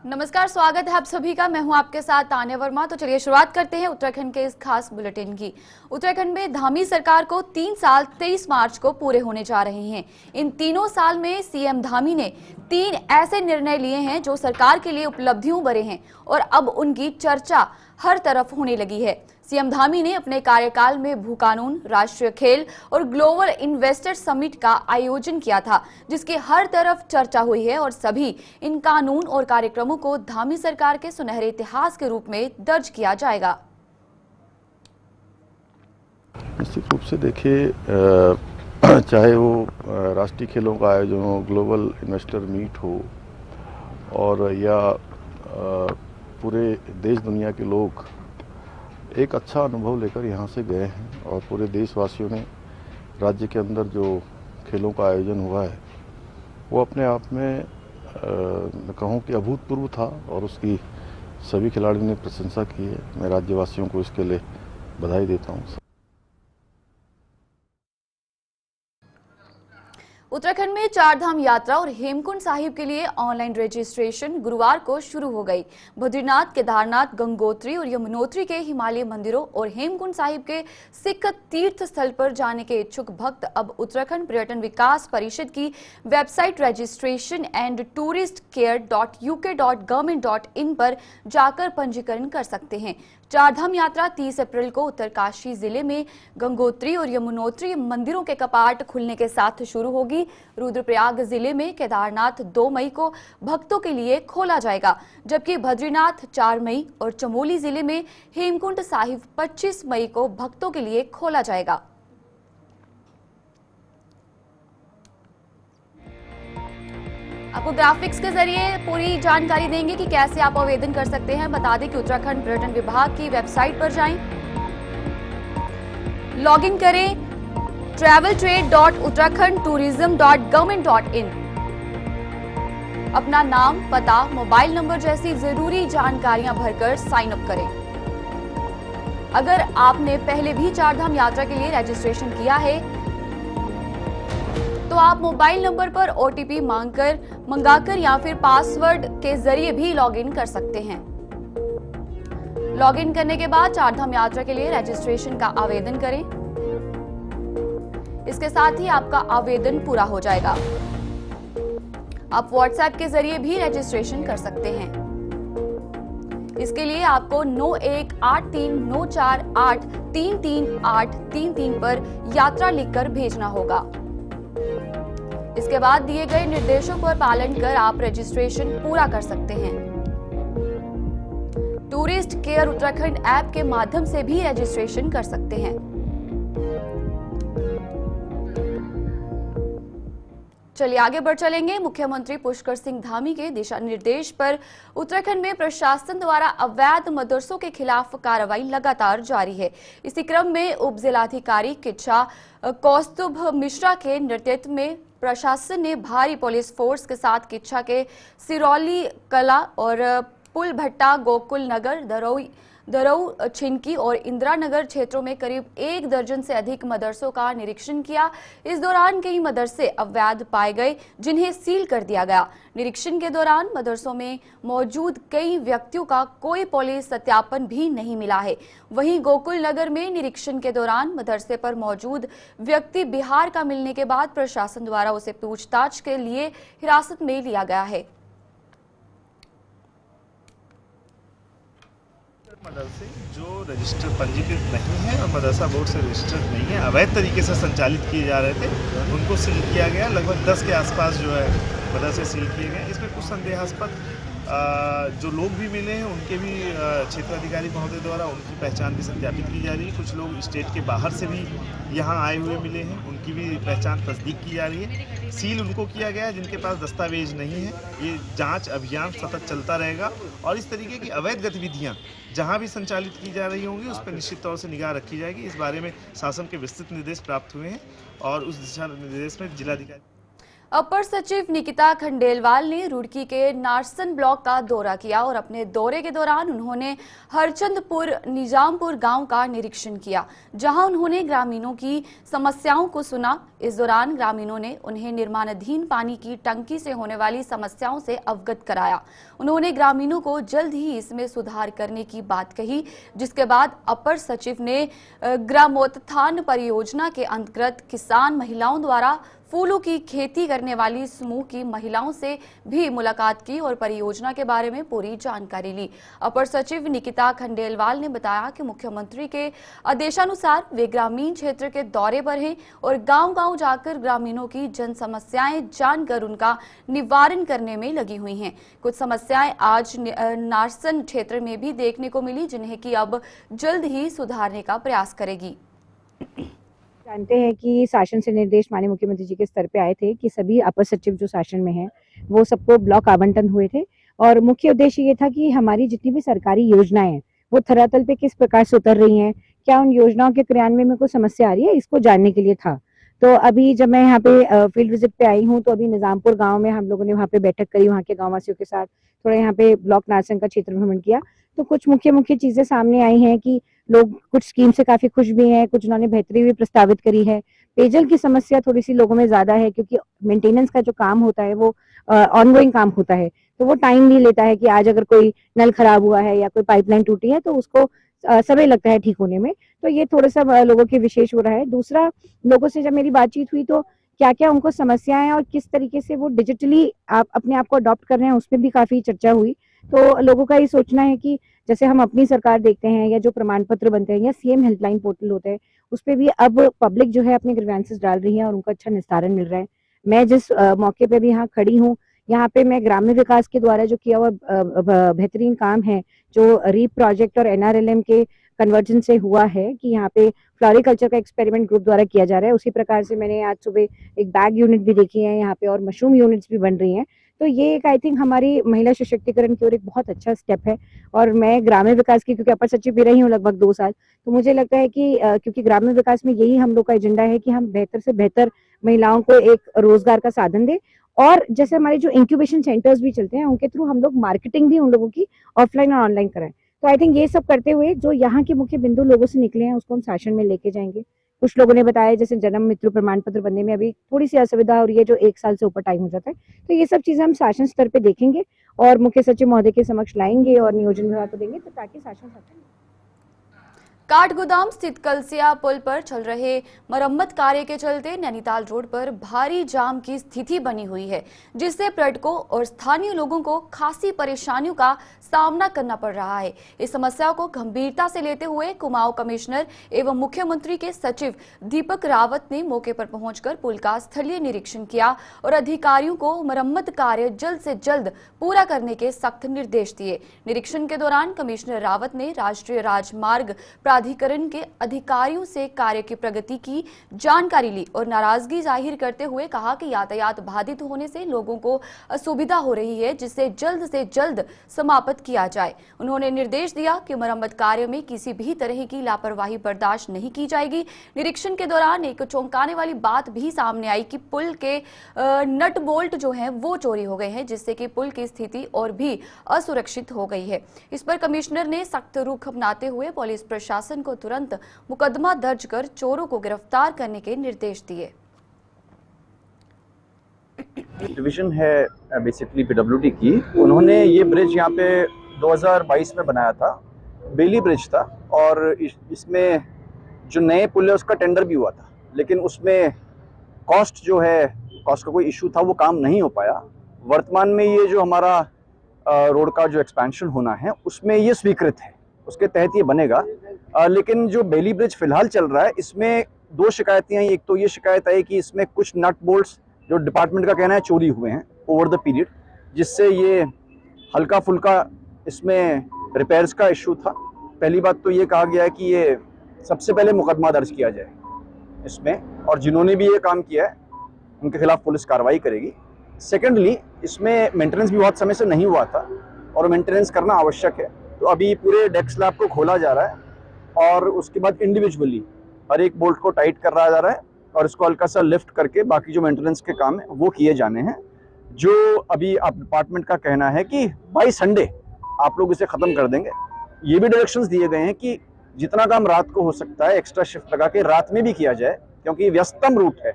नमस्कार, स्वागत है आप सभी का। मैं हूं आपके साथ तान्या वर्मा। तो चलिए शुरुआत करते हैं उत्तराखंड के इस खास बुलेटिन की। उत्तराखंड में धामी सरकार को 3 साल 23 मार्च को पूरे होने जा रहे हैं। इन तीनों साल में सीएम धामी ने 3 ऐसे निर्णय लिए हैं जो सरकार के लिए उपलब्धियों भरे हैं और अब उनकी चर्चा हर तरफ होने लगी है। सीएम धामी ने अपने कार्यकाल में भू कानून, राष्ट्रीय खेल और ग्लोबल इन्वेस्टर समिट का आयोजन किया था, जिसकी हर तरफ चर्चा हुई है और सभी इन कानून और कार्यक्रमों को धामी सरकार के सुनहरे इतिहास के रूप में दर्ज किया जाएगा। निश्चित रूप से देखिए, चाहे वो राष्ट्रीय खेलों का आयोजन हो, ग्लोबल इन्वेस्टर मीट हो और या पूरे देश दुनिया के लोग एक अच्छा अनुभव लेकर यहाँ से गए हैं और पूरे देशवासियों ने राज्य के अंदर जो खेलों का आयोजन हुआ है वो अपने आप में मैं कहूँ कि अभूतपूर्व था और उसकी सभी खिलाड़ियों ने प्रशंसा की है। मैं राज्यवासियों को इसके लिए बधाई देता हूँ। उत्तराखंड में चारधाम यात्रा और हेमकुंड साहिब के लिए ऑनलाइन रजिस्ट्रेशन गुरुवार को शुरू हो गई। बद्रीनाथ, केदारनाथ, गंगोत्री और यमुनोत्री के हिमालय मंदिरों और हेमकुंड साहिब के सिख तीर्थ स्थल पर जाने के इच्छुक भक्त अब उत्तराखंड पर्यटन विकास परिषद की website registration and tourist care.uk.government.in पर जाकर पंजीकरण कर सकते हैं। चारधाम यात्रा 30 अप्रैल को उत्तरकाशी जिले में गंगोत्री और यमुनोत्री मंदिरों के कपाट खुलने के साथ शुरू होगी। रुद्रप्रयाग जिले में केदारनाथ 2 मई को भक्तों के लिए खोला जाएगा, जबकि बद्रीनाथ 4 मई और चमोली जिले में हेमकुंड साहिब 25 मई को भक्तों के लिए खोला जाएगा। आपको ग्राफिक्स के जरिए पूरी जानकारी देंगे कि कैसे आप आवेदन कर सकते हैं। बता दें कि उत्तराखंड पर्यटन विभाग की वेबसाइट पर जाएं, लॉगिन करें traveltrade.uttarakhandtourism.government.in, अपना नाम, पता, मोबाइल नंबर जैसी जरूरी जानकारियां भरकर साइन अप करें। अगर आपने पहले भी चारधाम यात्रा के लिए रजिस्ट्रेशन किया है तो आप मोबाइल नंबर पर ओटीपी मंगाकर या फिर पासवर्ड के जरिए भी लॉगिन कर सकते हैं। लॉगिन करने के बाद चारधाम यात्रा के लिए रजिस्ट्रेशन का आवेदन करें। इसके साथ ही आपका आवेदन पूरा हो जाएगा। आप व्हाट्सएप के जरिए भी रजिस्ट्रेशन कर सकते हैं। इसके लिए आपको 918394833833 पर यात्रा लिखकर भेजना होगा। इसके बाद दिए गए निर्देशों पर पालन कर आप रजिस्ट्रेशन पूरा कर सकते हैं। टूरिस्ट केयर उत्तराखंड ऐप के माध्यम से भी रजिस्ट्रेशन कर सकते हैं। चलिए आगे बढ़ चलेंगे। मुख्यमंत्री पुष्कर सिंह धामी के दिशा निर्देश पर उत्तराखंड में प्रशासन द्वारा अवैध मदरसों के खिलाफ कार्रवाई लगातार जारी है। इसी क्रम में उप जिलाधिकारी किच्छा कौस्तुभ मिश्रा के नेतृत्व में प्रशासन ने भारी पुलिस फोर्स के साथ किच्छा के सिरौली कला और पुल भट्टा, गोकुल नगर, दरऊ, छिनकी और इंदिरा नगर क्षेत्रों में करीब 1 दर्जन से अधिक मदरसों का निरीक्षण किया। इस दौरान कई मदरसे अवैध पाए गए, जिन्हें सील कर दिया गया। निरीक्षण के दौरान मदरसों में मौजूद कई व्यक्तियों का कोई पुलिस सत्यापन भी नहीं मिला है। वहीं गोकुल नगर में निरीक्षण के दौरान मदरसे पर मौजूद व्यक्ति बिहार का मिलने के बाद प्रशासन द्वारा उसे पूछताछ के लिए हिरासत में लिया गया है। मदरसे जो रजिस्टर पंजीकृत नहीं है और मदरसा बोर्ड से रजिस्टर्ड नहीं है, अवैध तरीके से संचालित किए जा रहे थे, उनको सील किया गया। लगभग 10 के आसपास जो है मदरसे सील किए गए। इसमें कुछ संदेहास्पद जो लोग भी मिले हैं उनके भी क्षेत्राधिकारी महोदय द्वारा उनकी पहचान भी सत्यापित की जा रही है। कुछ लोग स्टेट के बाहर से भी यहाँ आए हुए मिले हैं, उनकी भी पहचान तस्दीक की जा रही है। सील उनको किया गया है जिनके पास दस्तावेज नहीं है। ये जांच अभियान सतत चलता रहेगा और इस तरीके की अवैध गतिविधियाँ जहाँ भी संचालित की जा रही होंगी उस पर निश्चित तौर से निगाह रखी जाएगी। इस बारे में शासन के विस्तृत निर्देश प्राप्त हुए हैं और उस दिशा निर्देश में जिलाधिकारी अपर सचिव निकिता खंडेलवाल ने रुड़की के नारसन ब्लॉक का दौरा किया और अपने दौरे के दौरान उन्होंने हरचंदपुर निजामपुर गांव का निरीक्षण किया, जहां उन्होंने ग्रामीणों की समस्याओं को सुना। इस दौरान ग्रामीणों ने उन्हें निर्माणाधीन पानी की टंकी से होने वाली समस्याओं से अवगत कराया। उन्होंने ग्रामीणों को जल्द ही इसमें सुधार करने की बात कही, जिसके बाद अपर सचिव ने ग्रामोत्थान परियोजना के अंतर्गत किसान महिलाओं द्वारा फूलों की खेती करने वाली समूह की महिलाओं से भी मुलाकात की और परियोजना के बारे में पूरी जानकारी ली। अपर सचिव निकिता खंडेलवाल ने बताया कि मुख्यमंत्री के आदेशानुसार वे ग्रामीण क्षेत्र के दौरे पर हैं और गांव-गांव जाकर ग्रामीणों की जन समस्याएं जानकर उनका निवारण करने में लगी हुई हैं। कुछ समस्याएं आज नारसन क्षेत्र में भी देखने को मिली, जिन्हें कि अब जल्द ही सुधारने का प्रयास करेगी। जानते हैं कि शासन से निर्देश माननीय मुख्यमंत्री जी के स्तर पे आए थे कि सभी अपर सचिव जो शासन में हैं वो सबको ब्लॉक आवंटन हुए थे और मुख्य उद्देश्य ये था कि हमारी जितनी भी सरकारी योजनाएं हैं वो धरातल पे किस प्रकार से उतर रही हैं, क्या उन योजनाओं के क्रियान्वयन में कोई समस्या आ रही है, इसको जानने के लिए था। तो अभी जब मैं यहाँ पे फील्ड विजिट पे आई हूँ तो अभी निजामपुर गाँव में हम लोगों ने वहाँ पे बैठक करी, वहाँ के गाँव वासियों के साथ थोड़ा यहाँ पे ब्लॉक नारसन का क्षेत्र भ्रमण किया। तो कुछ मुख्य चीजें सामने आई हैं कि लोग कुछ स्कीम से काफी खुश भी हैं, कुछ उन्होंने बेहतरी भी प्रस्तावित करी है। पेयजल की समस्या थोड़ी सी लोगों में ज्यादा है क्योंकि मेंटेनेंस का जो काम होता है वो ऑनगोइंग काम होता है, तो वो टाइम भी लेता है कि आज अगर कोई नल खराब हुआ है या कोई पाइपलाइन टूटी है तो उसको समय लगता है ठीक होने में। तो ये थोड़ा सा लोगों के विशेष हो रहा है। दूसरा, लोगों से जब मेरी बातचीत हुई तो क्या क्या उनको समस्याएं हैं और किस तरीके से वो डिजिटली अपने आप को अडॉप्ट कर रहे हैं, उसमें भी काफी चर्चा हुई। तो लोगों का ये सोचना है कि जैसे हम अपनी सरकार देखते हैं या जो प्रमाण पत्र बनते हैं या सीएम हेल्पलाइन पोर्टल होते हैं उस पे भी अब पब्लिक जो है अपने ग्रीवेंसेस डाल रही है और उनको अच्छा निस्तारण मिल रहा है। मैं जिस मौके पे भी यहाँ खड़ी हूँ, यहाँ पे मैं ग्राम्य विकास के द्वारा जो किया हुआ बेहतरीन काम है जो रीप प्रोजेक्ट और एनआरएलएम के कन्वर्जन से हुआ है कि यहाँ पे फ्लोरिकल्चर का एक्सपेरिमेंट ग्रुप द्वारा किया जा रहा है, उसी प्रकार से मैंने आज सुबह एक बैग यूनिट भी देखी है यहाँ पे और मशरूम यूनिट्स भी बन रही हैं। तो ये एक आई थिंक हमारी महिला सशक्तिकरण की ओर एक बहुत अच्छा स्टेप है। और मैं ग्राम्य विकास की क्योंकि अपर सचिव भी रही हूँ लगभग 2 साल, तो मुझे लगता है कि क्योंकि ग्राम्य विकास में यही हम लोग का एजेंडा है कि हम बेहतर से बेहतर महिलाओं को एक रोजगार का साधन दें और जैसे हमारे जो इंक्यूबेशन सेंटर्स भी चलते हैं उनके थ्रू हम लोग मार्केटिंग भी उन लोगों की ऑफलाइन और ऑनलाइन कराएं। तो आई थिंक ये सब करते हुए जो यहाँ के मुख्य बिंदु लोगों से निकले हैं उसको हम शासन में लेके जाएंगे। कुछ लोगों ने बताया जैसे जन्म मृत्यु प्रमाण पत्र बनने में अभी थोड़ी सी असुविधा हो रही है, जो 1 साल से ऊपर टाइम हो जाता है। तो ये सब चीजें हम शासन स्तर पे देखेंगे और मुख्य सचिव महोदय के समक्ष लाएंगे और नियोजन विभाग को देंगे तो ताकि शासन काठगोदाम स्थित कलसिया पुल पर चल रहे मरम्मत कार्य के चलते नैनीताल रोड पर भारी जाम की स्थिति बनी हुई है, जिससे पर्यटकों और स्थानीय लोगों को खासी परेशानियों का सामना करना पड़ रहा है। इस समस्या को गंभीरता से लेते हुए कुमाऊं कमिश्नर एवं मुख्यमंत्री के सचिव दीपक रावत ने मौके पर पहुंचकर पुल का स्थलीय निरीक्षण किया और अधिकारियों को मरम्मत कार्य जल्द से जल्द पूरा करने के सख्त निर्देश दिए। निरीक्षण के दौरान कमिश्नर रावत ने राष्ट्रीय राजमार्ग प्राधिकरण के अधिकारियों से कार्य की प्रगति की जानकारी ली और नाराजगी जाहिर करते हुए कहा कि यातायात बाधित होने से लोगों को असुविधा हो रही है, जिसे जल्द से जल्द समाप्त किया जाए। उन्होंने निर्देश दिया कि मरम्मत कार्य में किसी भी तरह की लापरवाही बर्दाश्त नहीं की जाएगी। निरीक्षण के दौरान एक चौंकाने वाली बात भी सामने आई कि पुल के नट बोल्ट जो हैं वो चोरी हो गए हैं, जिससे कि पुल की स्थिति और भी असुरक्षित हो गई है। इस पर कमिश्नर ने सख्त रुख अपनाते हुए पुलिस प्रशासन को तुरंत मुकदमा दर्ज कर चोरों को गिरफ्तार करने के निर्देश दिए। डिवीजन है बेसिकली पीडब्ल्यूडी की, उन्होंने ये ब्रिज यहाँ पे 2022 में बनाया था, बेली ब्रिज था और इसमें जो नए पुल है उसका टेंडर भी हुआ था, लेकिन उसमें कॉस्ट का कोई इशू था, वो काम नहीं हो पाया। वर्तमान में ये जो हमारा रोड का जो एक्सपेंशन होना है उसमें ये स्वीकृत है, उसके तहत ये बनेगा। लेकिन जो बेली ब्रिज फिलहाल चल रहा है इसमें 2 शिकायतें आई। एक तो ये शिकायत आई कि इसमें कुछ नट बोल्ट्स जो डिपार्टमेंट का कहना है चोरी हुए हैं ओवर द पीरियड, जिससे ये हल्का फुल्का इसमें रिपेयर्स का इशू था। पहली बात तो ये कहा गया है कि ये सबसे पहले मुकदमा दर्ज किया जाए इसमें, और जिन्होंने भी ये काम किया है उनके खिलाफ पुलिस कार्रवाई करेगी। सेकेंडली, इसमें मेंटेनेंस भी बहुत समय से नहीं हुआ था और मेंटेनेंस करना आवश्यक है, तो अभी पूरे डेक स्लैब को खोला जा रहा है और उसके बाद इंडिविजुअली हर एक बोल्ट को टाइट कर रहा जा रहा है और इसको हल्का सा लिफ्ट करके बाकी जो मेंटेनेंस के काम है वो किए जाने हैं। जो अभी आप डिपार्टमेंट का कहना है कि बाई संडे आप लोग इसे खत्म कर देंगे, ये भी डायरेक्शंस दिए गए हैं कि जितना काम रात को हो सकता है एक्स्ट्रा शिफ्ट लगा के रात में भी किया जाए, क्योंकि व्यस्तम रूट है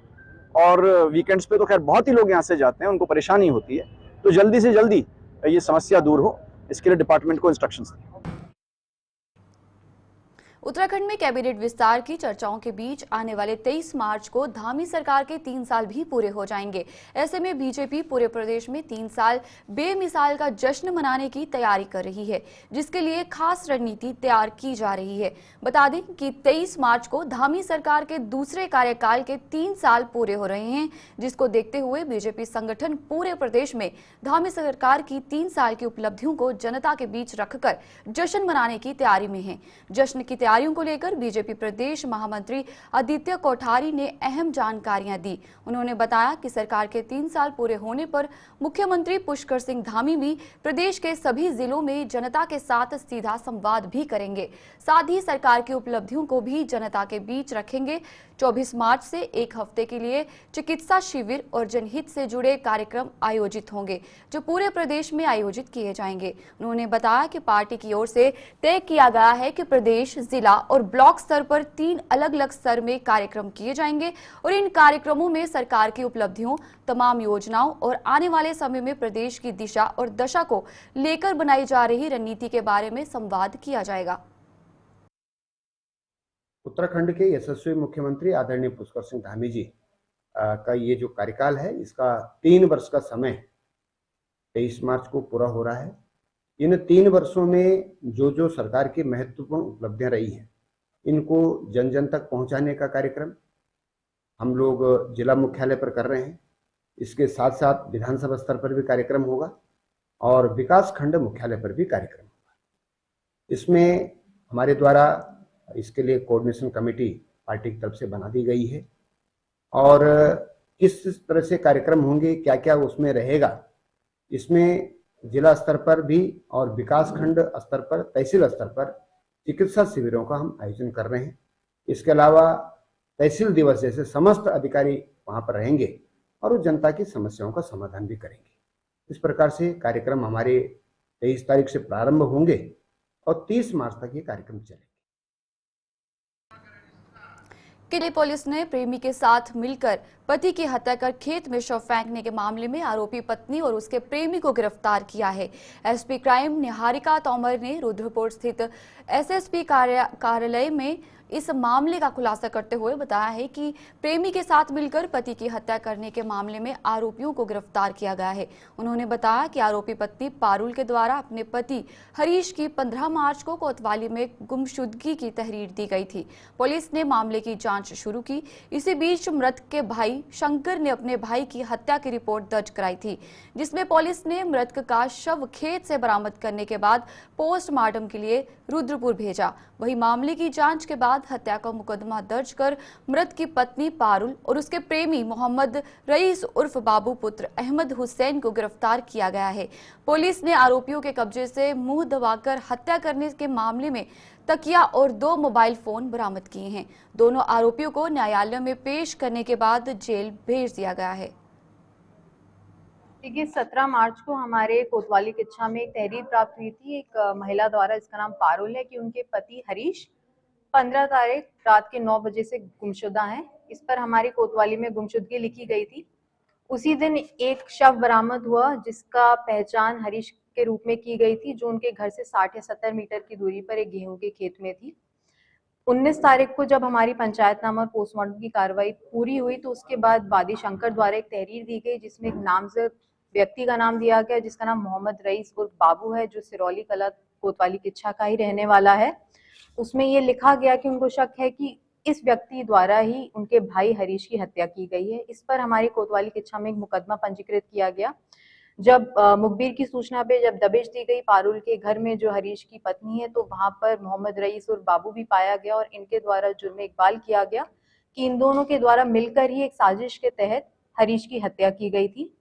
और वीकेंड्स पे तो खैर बहुत ही लोग यहाँ से जाते हैं, उनको परेशानी होती है। तो जल्दी से जल्दी ये समस्या दूर हो, इसके लिए डिपार्टमेंट को इंस्ट्रक्शंस दें। उत्तराखंड में कैबिनेट विस्तार की चर्चाओं के बीच आने वाले 23 मार्च को धामी सरकार के 3 साल भी पूरे हो जाएंगे। ऐसे में बीजेपी पूरे प्रदेश में 3 साल बेमिसाल का जश्न मनाने की तैयारी कर रही है, जिसके लिए खास रणनीति तैयार की जा रही है। बता दें कि 23 मार्च को धामी सरकार के दूसरे कार्यकाल के 3 साल पूरे हो रहे हैं, जिसको देखते हुए बीजेपी संगठन पूरे प्रदेश में धामी सरकार की 3 साल की उपलब्धियों को जनता के बीच रखकर जश्न मनाने की तैयारी में है। जश्न की तैयारियों को लेकर बीजेपी प्रदेश महामंत्री आदित्य कोठारी ने अहम जानकारियां दी। उन्होंने बताया कि सरकार के 3 साल पूरे होने पर मुख्यमंत्री पुष्कर सिंह धामी भी प्रदेश के सभी जिलों में जनता के साथ सीधा संवाद भी करेंगे। साथ ही सरकार की उपलब्धियों को भी जनता के बीच रखेंगे। 24 मार्च से एक हफ्ते के लिए चिकित्सा शिविर और जनहित से जुड़े कार्यक्रम आयोजित होंगे, जो पूरे प्रदेश में आयोजित किए जाएंगे। उन्होंने बताया कि पार्टी की ओर से तय किया गया है कि प्रदेश, जिला और ब्लॉक स्तर पर 3 अलग अलग स्तर में कार्यक्रम किए जाएंगे और इन कार्यक्रमों में सरकार की उपलब्धियों, तमाम योजनाओं और आने वाले समय में प्रदेश की दिशा और दशा को लेकर बनाई जा रही रणनीति के बारे में संवाद किया जाएगा। उत्तराखंड के यशस्वी मुख्यमंत्री आदरणीय पुष्कर सिंह धामी जी का ये जो कार्यकाल है, इसका 3 वर्ष का समय 23 मार्च को पूरा हो रहा है। इन 3 वर्षों में जो सरकार की महत्वपूर्ण उपलब्धियां रही हैं, इनको जन जन तक पहुंचाने का कार्यक्रम हम लोग जिला मुख्यालय पर कर रहे हैं। इसके साथ साथ विधानसभा स्तर पर भी कार्यक्रम होगा और विकास खंड मुख्यालय पर भी कार्यक्रम होगा। इसमें हमारे द्वारा इसके लिए कोऑर्डिनेशन कमेटी पार्टी की तरफ से बना दी गई है और किस तरह से कार्यक्रम होंगे, क्या क्या उसमें रहेगा, इसमें जिला स्तर पर भी और विकास खंड स्तर पर, तहसील स्तर पर चिकित्सा शिविरों का हम आयोजन कर रहे हैं। इसके अलावा तहसील दिवस जैसे समस्त अधिकारी वहां पर रहेंगे और उस जनता की समस्याओं का समाधान भी करेंगे। इस प्रकार से कार्यक्रम हमारे 23 तारीख से प्रारंभ होंगे और 30 मार्च तक ये कार्यक्रम चलेंगे। किले पुलिस ने प्रेमी के साथ मिलकर पति की हत्या कर खेत में शव फेंकने के मामले में आरोपी पत्नी और उसके प्रेमी को गिरफ्तार किया है। एसपी क्राइम निहारिका तोमर ने रुद्रपुर स्थित एसएसपी कार्यालय में इस मामले का खुलासा करते हुए बताया है कि प्रेमी के साथ मिलकर पति की हत्या करने के मामले में आरोपियों को गिरफ्तार किया गया है। उन्होंने बताया कि आरोपी पत्नी पारुल के द्वारा अपने पति हरीश की 15 मार्च को कोतवाली में गुमशुदगी की तहरीर दी गई थी। पुलिस ने मामले की जांच शुरू की। इसी बीच मृतक के भाई शंकर ने अपने भाई की हत्या की रिपोर्ट दर्ज कराई थी, जिसमें पुलिस ने मृतक का शव खेत से बरामद करने के बाद पोस्टमार्टम के लिए रुद्रपुर भेजा। वही मामले की जांच के बाद हत्या का मुकदमा दर्ज कर मृत की पत्नी पारुल और उसके प्रेमी मोहम्मद रईस उर्फ बाबू पुत्र अहमद हुसैन को गिरफ्तार किया गया है। पुलिस ने आरोपियों के कब्जे से मुंह दबाकर हत्या करने के मामले में तकिया और 2 मोबाइल फोन बरामद किए हैं। दोनों आरोपियों को न्यायालय में पेश करने के बाद जेल भेज दिया गया है। देखिए 17 मार्च को हमारे कोतवाली किच्छा में एक तहरीर प्राप्त हुई थी एक महिला द्वारा, इसका नाम पारुल है, कि उनके पति हरीश 15 तारीख रात के 9 बजे से गुमशुदा हैं। इस पर हमारी कोतवाली में गुमशुदगी लिखी गई थी। उसी दिन एक शव बरामद हुआ जिसका पहचान हरीश के रूप में की गई थी, जो उनके घर से 60 या 70 मीटर की दूरी पर एक गेहूं के खेत में थी। 19 तारीख को जब हमारी पंचायतनामा और पोस्टमार्टम की कार्रवाई पूरी हुई तो उसके बाद वादी शंकर द्वारा एक तहरीर दी गई, जिसमें एक नामजद व्यक्ति का नाम दिया गया जिसका नाम मोहम्मद रईस उर्फ बाबू है, जो सिरौली कला कोतवाली किच्छा का ही रहने वाला है। उसमें ये लिखा गया कि उनको शक है कि इस व्यक्ति द्वारा ही उनके भाई हरीश की हत्या की गई है। इस पर हमारी कोतवाली किच्छा में एक मुकदमा पंजीकृत किया गया। जब मुखबिर की सूचना पे जब दबिश दी गई पारुल के घर में जो हरीश की पत्नी है, तो वहां पर मोहम्मद रईस और बाबू भी पाया गया और इनके द्वारा जुर्म इकबाल किया गया कि इन दोनों के द्वारा मिलकर ही एक साजिश के तहत हरीश की हत्या की गई थी।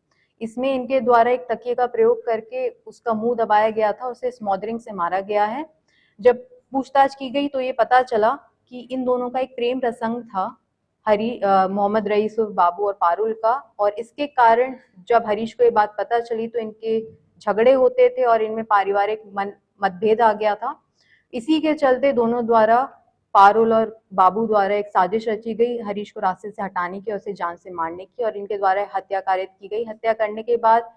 इसमें इनके द्वारा एक तकिए का प्रयोग करके उसका मुंह दबाया गया था, उसे स्मॉदरिंग से मारा गया है। जब पूछताछ की गई तो ये पता चला कि इन दोनों का एक प्रेम प्रसंग था मोहम्मद रईस उर्फ बाबू और पारुल का। और इसके कारण जब हरीश को ये बात पता चली तो इनके झगड़े होते थे और इनमें पारिवारिक मतभेद आ गया था। इसी के चलते दोनों द्वारा, पारुल और बाबू द्वारा एक साजिश रची गई हरीश को रास्ते से हटाने की और उसे जान से मारने की, और इनके द्वारा हत्या कारित की गई। हत्या करने के बाद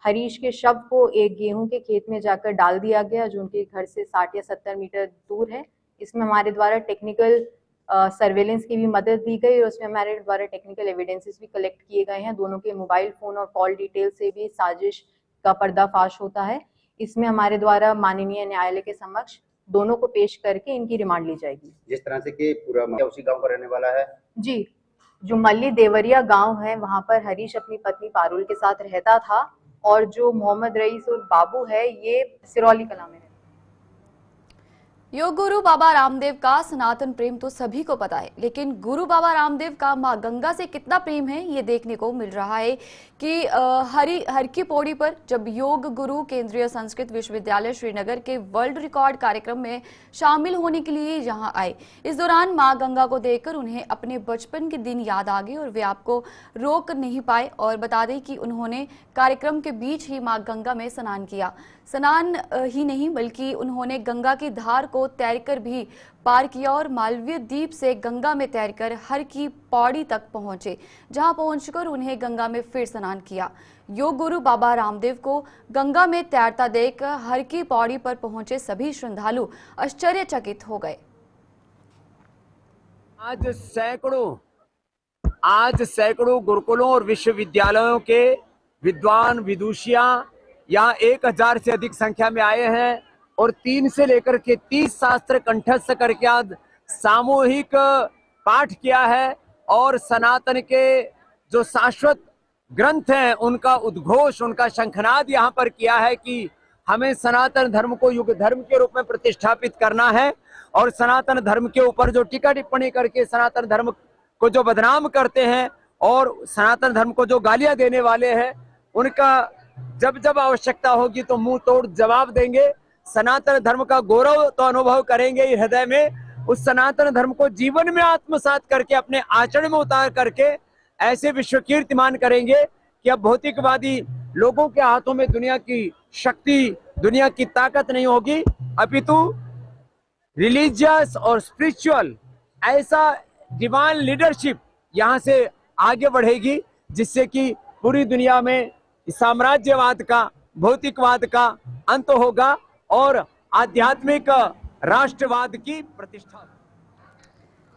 हरीश के शव को एक गेहूं के खेत में जाकर डाल दिया गया, जो उनके घर से 60 या 70 मीटर दूर है। इसमें हमारे द्वारा टेक्निकल सर्वेलेंस की भी मदद दी गई और उसमें हमारे द्वारा टेक्निकल एविडेंसेस भी कलेक्ट किए गए हैं। दोनों के मोबाइल फोन और कॉल डिटेल से भी साजिश का पर्दाफाश होता है। इसमें हमारे द्वारा माननीय न्यायालय के समक्ष दोनों को पेश करके इनकी रिमांड ली जाएगी। जिस तरह से कि पूरा उसी गांव का रहने वाला है जी, जो मल्ली देवरिया गांव है वहां पर हरीश अपनी पत्नी पारुल के साथ रहता था, और जो मोहम्मद रईस और बाबू है ये सिरौली कला में है। योग गुरु बाबा रामदेव का सनातन प्रेम तो सभी को पता है, लेकिन गुरु बाबा रामदेव का मां गंगा से कितना प्रेम है ये देखने को मिल रहा है कि हर की पौड़ी पर जब योग गुरु केंद्रीय संस्कृत विश्वविद्यालय श्रीनगर के वर्ल्ड रिकॉर्ड कार्यक्रम में शामिल होने के लिए यहां आए। इस दौरान मां गंगा को देखकर उन्हें अपने बचपन के दिन याद आ गए और वे आपको रोक नहीं पाए। और बता दें कि उन्होंने कार्यक्रम के बीच ही मां गंगा में स्नान किया। स्नान ही नहीं बल्कि उन्होंने गंगा की धार को तैरकर भी पार किया और मालवीय द्वीप से गंगा में तैरकर हर की पौड़ी तक पहुंचे, जहां पहुंचकर उन्हें गंगा में फिर स्नान किया। योग गुरु बाबा रामदेव को गंगा में तैरता देख हर की पौड़ी पर पहुंचे सभी श्रद्धालु आश्चर्यचकित हो गए। आज सैकड़ों गुरुकुलों और विश्वविद्यालयों के विद्वान विदुषियां यहाँ 1000 से अधिक संख्या में आए हैं और 3 से लेकर के 30 शास्त्र कंठस्थ करके आज सामूहिक पाठ किया है और सनातन के जो शाश्वत ग्रंथ हैं उनका उद्घोष, उनका शंखनाद यहाँ पर किया है कि हमें सनातन धर्म को युग धर्म के रूप में प्रतिष्ठापित करना है। और सनातन धर्म के ऊपर जो टीका टिप्पणी करके सनातन धर्म को जो बदनाम करते हैं और सनातन धर्म को जो गालियां देने वाले हैं, उनका जब जब आवश्यकता होगी तो मुंह तोड़ जवाब देंगे। सनातन धर्म का गौरव तो अनुभव करेंगे ही हृदय में, उस सनातन धर्म को जीवन में आत्मसात करके अपने आचरण में उतार करके ऐसे विश्व कीर्तिमान करेंगे कि अब भौतिकवादी लोगों के हाथों में दुनिया की शक्ति, दुनिया की ताकत नहीं होगी, अपितु रिलीजियस और स्पिरिचुअल ऐसा डिवाइन लीडरशिप यहाँ से आगे बढ़ेगी, जिससे कि पूरी दुनिया में साम्राज्यवाद का, भौतिकवाद का अंत होगा और आध्यात्मिक राष्ट्रवाद की प्रतिष्ठा।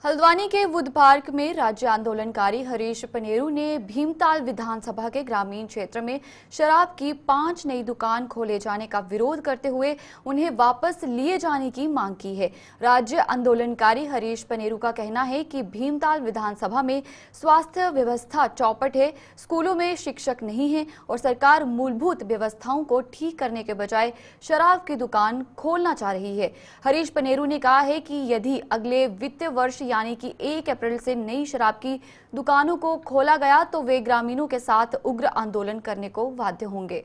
हल्द्वानी के वुड पार्क में राज्य आंदोलनकारी हरीश पनेरू ने भीमताल विधानसभा के ग्रामीण क्षेत्र में शराब की 5 नई दुकान खोले जाने का विरोध करते हुए उन्हें वापस लिए जाने की मांग की है। राज्य आंदोलनकारी हरीश पनेरू का कहना है कि भीमताल विधानसभा में स्वास्थ्य व्यवस्था चौपट है, स्कूलों में शिक्षक नहीं है और सरकार मूलभूत व्यवस्थाओं को ठीक करने के बजाय शराब की दुकान खोलना चाह रही है। हरीश पनेरू ने कहा है कि यदि अगले वित्तीय वर्ष यानी कि 1 अप्रैल से नई शराब की दुकानों को खोला गया तो वे ग्रामीणों के साथ उग्र आंदोलन करने को बाध्य होंगे।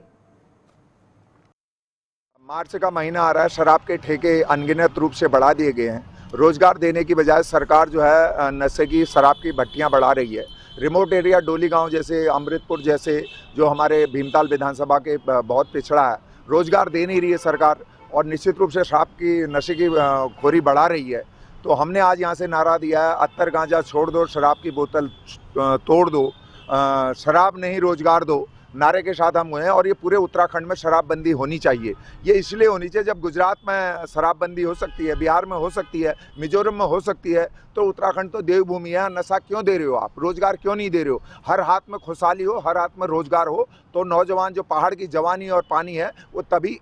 मार्च का महीना आ रहा है, शराब के ठेके अनगिनत रूप से बढ़ा दिए गए हैं। रोजगार देने की बजाय सरकार जो है नशे की, शराब की भट्टियां बढ़ा रही है। रिमोट एरिया डोली गांव जैसे, अमृतपुर जैसे जो हमारे भीमताल विधानसभा के बहुत पिछड़ा है, रोजगार दे नहीं रही है सरकार और निश्चित रूप से शराब की, नशे की खोरी बढ़ा रही है। तो हमने आज यहाँ से नारा दिया है, अत्तर गांजा छोड़ दो, शराब की बोतल तोड़ दो, शराब नहीं रोजगार दो, नारे के साथ हम हुए हैं। और ये पूरे उत्तराखंड में शराबबंदी होनी चाहिए। ये इसलिए होनी चाहिए, जब गुजरात में शराबबंदी हो सकती है, बिहार में हो सकती है, मिजोरम में हो सकती है, तो उत्तराखंड तो देवभूमि है। नशा क्यों दे रहे हो आप, रोजगार क्यों नहीं दे रहे हो? हर हाथ में खुशहाली हो, हर हाथ में रोजगार हो तो नौजवान जो पहाड़ की जवानी और पानी है वो तभी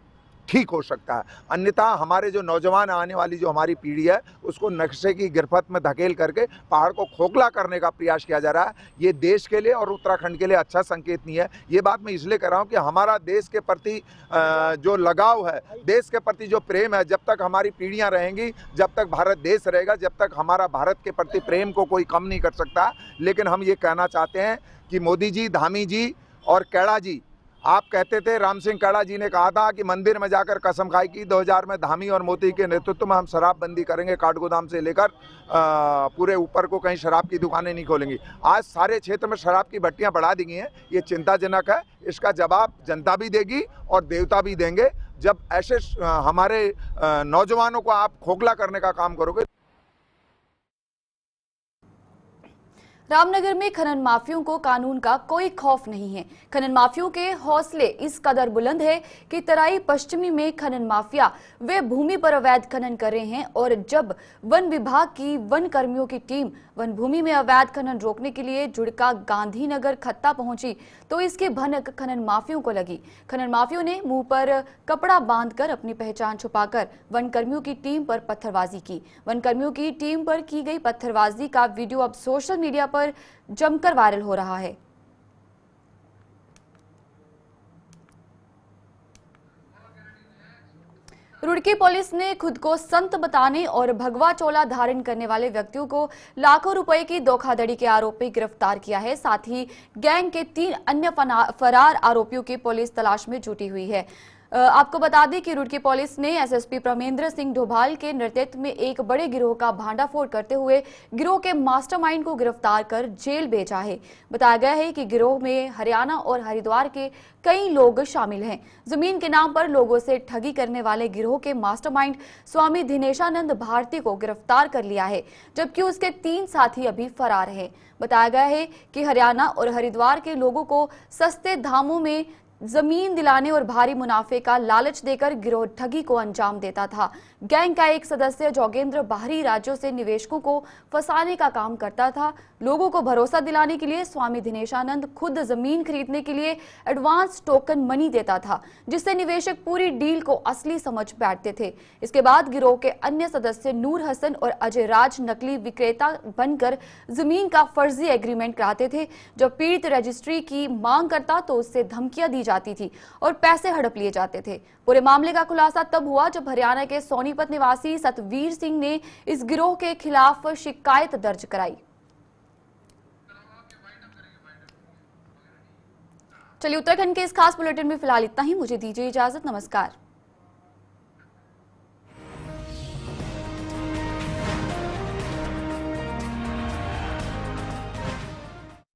ठीक हो सकता है। अन्यथा हमारे जो नौजवान आने वाली जो हमारी पीढ़ी है उसको नक्शे की गिरफ्त में धकेल करके पहाड़ को खोखला करने का प्रयास किया जा रहा है। ये देश के लिए और उत्तराखंड के लिए अच्छा संकेत नहीं है। ये बात मैं इसलिए कर रहा हूँ कि हमारा देश के प्रति जो लगाव है, देश के प्रति जो प्रेम है, जब तक हमारी पीढ़ियाँ रहेंगी, जब तक भारत देश रहेगा, जब तक हमारा भारत के प्रति प्रेम को कोई कम नहीं कर सकता। लेकिन हम ये कहना चाहते हैं कि मोदी जी, धामी जी और कैड़ा जी, आप कहते थे, राम सिंह कड़ा जी ने कहा था कि मंदिर में जाकर कसम खाई की 2000 में धामी और मोदी के नेतृत्व में हम शराबबंदी करेंगे, काठगोदाम से लेकर पूरे ऊपर को कहीं शराब की दुकानें नहीं खोलेंगी। आज सारे क्षेत्र में शराब की भट्टियां बढ़ा दी गई हैं, ये चिंताजनक है। इसका जवाब जनता भी देगी और देवता भी देंगे। जब ऐसे हमारे नौजवानों को आप खोखला करने का काम करोगे। रामनगर में खनन माफियों को कानून का कोई खौफ नहीं है। खनन माफियों के हौसले इस कदर बुलंद है कि तराई पश्चिमी में खनन माफिया वे भूमि पर अवैध खनन कर रहे हैं और जब वन विभाग की वन कर्मियों की टीम वन भूमि में अवैध खनन रोकने के लिए जुड़का गांधीनगर खत्ता पहुंची तो इसकी भनक खनन माफियों को लगी। खनन माफियों ने मुंह पर कपड़ा बांधकर अपनी पहचान छुपाकर वन कर्मियों की टीम पर पत्थरबाजी की। वन कर्मियों की टीम पर की गई पत्थरबाजी का वीडियो अब सोशल मीडिया पर जमकर वायरल हो रहा है। रुड़की पुलिस ने खुद को संत बताने और भगवा चोला धारण करने वाले व्यक्तियों को लाखों रुपए की धोखाधड़ी के आरोप में गिरफ्तार किया है। साथ ही गैंग के 3 अन्य फरार आरोपियों की पुलिस तलाश में जुटी हुई है। आपको बता दें कि रुड़की पुलिस ने एसएसपी प्रमेंद्र सिंह डोभाल के नेतृत्व में एक बड़े गिरोह का भांडाफोड़ करते हुए गिरोह के मास्टरमाइंड को गिरफ्तार कर जेल भेजा है। बताया गया है कि गिरोह में हरियाणा और हरिद्वार के कई लोग शामिल हैं। जमीन के नाम पर लोगों से ठगी करने वाले गिरोह के मास्टरमाइंड स्वामी दिनेशानंद भारती को गिरफ्तार कर लिया है, जबकि उसके 3 साथी अभी फरार हैं। बताया गया है कि हरियाणा और हरिद्वार के लोगों को सस्ते दामों में जमीन दिलाने और भारी मुनाफे का लालच देकर गिरोह ठगी को अंजाम देता था। गैंग का एक सदस्य जोगेंद्र बाहरी राज्यों से निवेशकों को फंसाने का काम करता था। लोगों को भरोसा दिलाने के लिए स्वामी दिनेशानंद खुद जमीन खरीदने के लिए एडवांस टोकन मनी देता था, जिससे निवेशक पूरी डील को असली समझ बैठते थे। इसके बाद गिरोह के अन्य सदस्य नूर हसन और अजय राज नकली विक्रेता बनकर जमीन का फर्जी एग्रीमेंट कराते थे। जब पीड़ित रजिस्ट्री की मांग करता तो उससे धमकियां दी जाती थी और पैसे हड़प लिए जाते थे। पूरे मामले का खुलासा तब हुआ जब हरियाणा के सोनीपत निवासी सतवीर सिंह ने इस गिरोह के खिलाफ शिकायत दर्ज कराई। चलिए, उत्तराखंड के इस खास बुलेटिन में फिलहाल इतना ही। मुझे दीजिए इजाजत। नमस्कार।